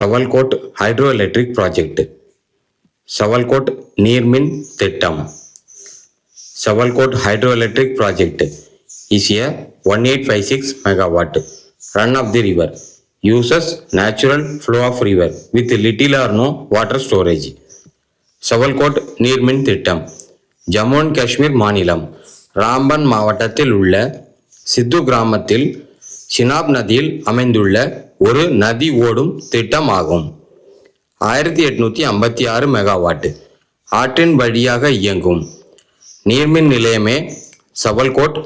சவல்கோட் hydro electric project. சவல்கோட் நீர்மின் திட்டம். Savalkot hydroelectric project is a 1856 megawatt run of the river. Uses natural flow of river with little or no water storage. Savalkot நீர்மின் திட்டம் Jammu and Kashmir மாநிலம் ராம்பன் மாவட்டத்தில் உள்ள சித்து கிராமத்தில் சினாப் நதியில் அமைந்துள்ள ஒரு நதி ஓடும் திட்டம் ஆகும். 1856 மெகாவாட் ஆற்றின் வழியாக இயங்கும் நீர்மின் நிலையமே சவல்கோட்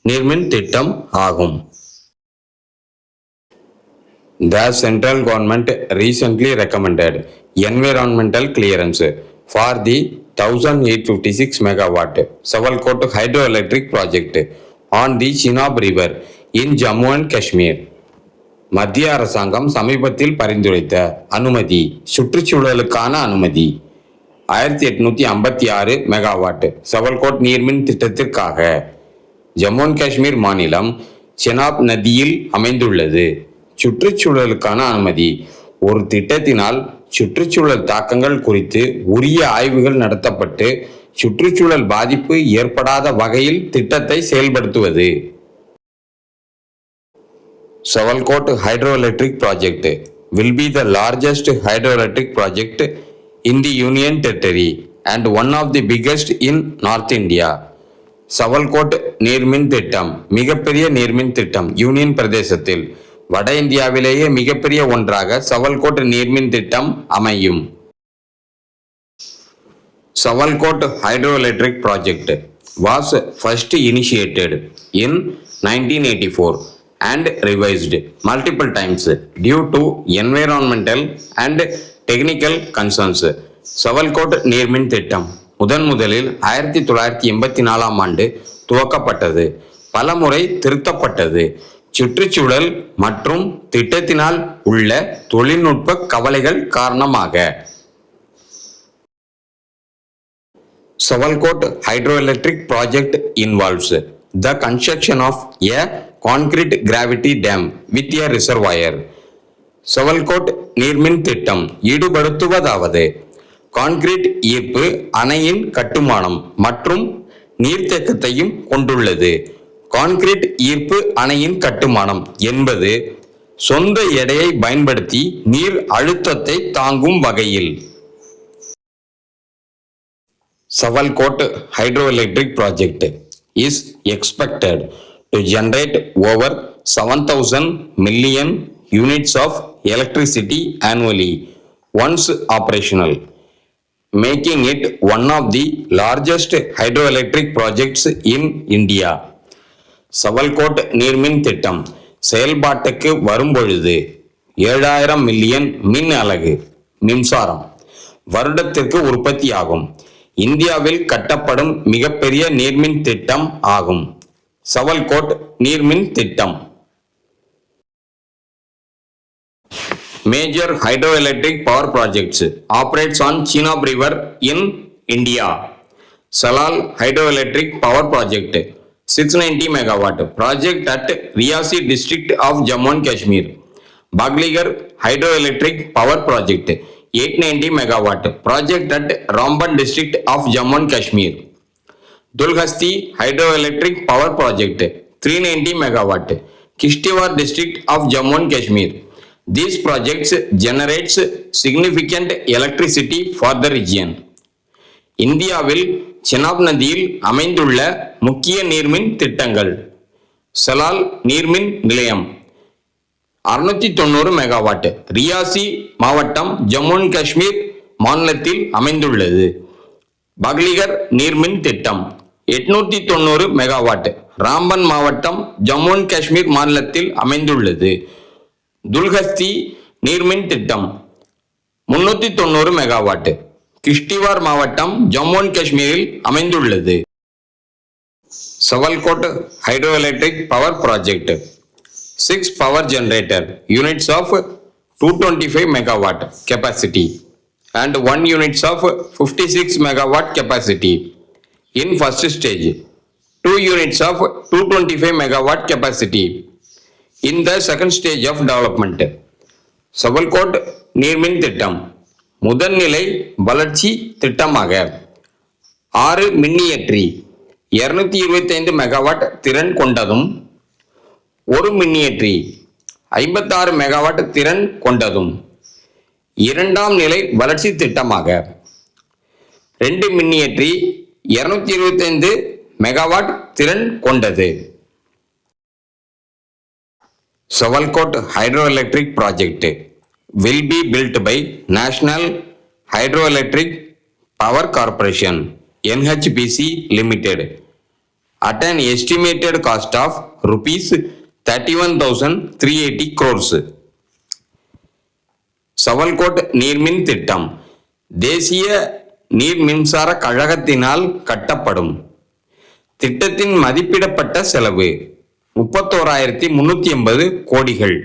நீர்மின் திட்டம் ஆகும். The central government recently recommended environmental clearance for the 1856 megawatt Savalkot hydroelectric project on the Chenab river in Jammu and Kashmir. மத்திய அரசாங்கம் சமீபத்தில் பரிந்துரைத்த அனுமதி சுற்றுச்சூழலுக்கான அனுமதி 1856 மெகாவாட் சவல்கோட் நீர்மின் திட்டத்திற்காக ஜம்மு அண்ட் காஷ்மீர் மாநிலம் செனாப் நதியில் அமைந்துள்ளது. சுற்றுச்சூழலுக்கான அனுமதி ஒரு திட்டத்தினால் சுற்றுச்சூழல் தாக்கங்கள் குறித்து உரிய ஆய்வுகள் நடத்தப்பட்டு சுற்றுச்சூழல் பாதிப்பு ஏற்படாத வகையில் திட்டத்தை செயல்படுத்துவது. Savalkot hydroelectric project will be the largest hydroelectric project in the Union Territory and one of the biggest in North India. சவல்கோட் நீர்மின் திட்டம் மிகப்பெரிய நீர்மின் திட்டம் யூனியன் பிரதேசத்தில் வட இந்தியாவிலேயே மிகப்பெரிய ஒன்றாக சவல்கோட் நீர்மின் திட்டம் அமையும். Savalkot hydroelectric project was first initiated in 1984 and revised multiple times due to environmental and technical concerns. சவல்கோட் நீர்மின் திட்டம் முதலில் 1984 ஆண்டு துவக்கப்பட்டது. பலமுறை திருத்தப்பட்டது. சுற்றுச்சூழல் மற்றும் திட்டத்தினால் உள்ள தொழில்நுட்ப கவலைகள் காரணமாக. Savalkot hydroelectric project involves the construction of a concrete gravity dam with a reservoir. சவல்கோட் நீர்மின் திட்டம் ஈடுபடுத்துவதாவது கான்கிரீட் ஈர்ப்பு அணையின் கட்டுமானம் மற்றும் நீர்த்தேக்கத்தையும் கொண்டுள்ளது. கான்கிரீட் ஈர்ப்பு அணையின் கட்டுமானம் என்பது சொந்த எடையை பயன்படுத்தி நீர் அழுத்தத்தை தாங்கும் வகையில். Savalkot hydroelectric project is expected to generate over 7,000 million units of electricity annually once operational, making it one of the largest hydroelectric projects in India. சவல்கோட் நீர்மின் திட்டம் செயல்பாட்டுக்கு வரும்பொழுது 7,000 மில்லியன் மின் அலகு மின்சாரம் வருடத்திற்கு உற்பத்தியாகும். இந்தியாவில் கட்டப்படும் மிகப்பெரிய நீர்மின் திட்டம் ஆகும். சவல்கோட் நீர்மின் திட்டம். Major hydroelectric power projects operates on Chenab river in India. Salal hydroelectric power project 690 megawatt project at Riyasi district of Jammu and Kashmir. Bagaligar hydroelectric power project 890 megawatt project at Ramban district of Jammu and Kashmir. Dulhasti hydroelectric power project 390 megawatt Kishtewar district of Jammu and Kashmir. These projects generates significant electricity for the region. இந்தியாவில் செனாப் நதியில் அமைந்துள்ள முக்கிய நீர்மின் திட்டங்கள். சலால் நீர்மின் நிலையம் 690 megawatt Reasi மாவட்டம் Jammu and Kashmir மாநிலத்தில் அமைந்துள்ளது. பக்லிகர் நீர்மின் திட்டம் 890 மெகாவாட் ராம்பன் மாவட்டம் ஜம்மு அண்ட் காஷ்மீர் மாநிலத்தில் அமைந்துள்ளது. துல்ஹஸ்தி நீர்மின் திட்டம் 390 மெகாவாட் கிஷ்டிவார் மாவட்டம் ஜம்மு அண்ட் காஷ்மீரில் அமைந்துள்ளது. சவல்கோட் ஹைட்ரோஎலக்ட்ரிக் power project 6 power generator units of 225 megawatt capacity and 1 units of 56 megawatt capacity in first stage, 2 units of 225 megawatt capacity in the second stage of development. சவல்கோட் நீர்மின் திட்டம் முதல்நிலை வளர்ச்சி திட்டமாக 6 மின்னியற்றி 225 மெகாவாட் திறன் கொண்டதும் 1 மின்னியற்றி 56 மெகாவாட் திறன் கொண்டதும் இரண்டாம் நிலை வளர்ச்சி திட்டமாக 2 மின்னியற்றி 225 மெகாவாட் திறன் கொண்டது. Savalkot Hydroelectric Project will be built by National Hydroelectric Power Corporation NHPC Limited at an estimated cost of rupees 31,380 crores. சவல்கோட் நீர்மின் திட்டம் தேசிய நீர் மின்சார கழகத்தினால் கட்டப்படும். திட்டத்தின் மதிப்பிடப்பட்ட செலவு 31,380 கோடிகள்.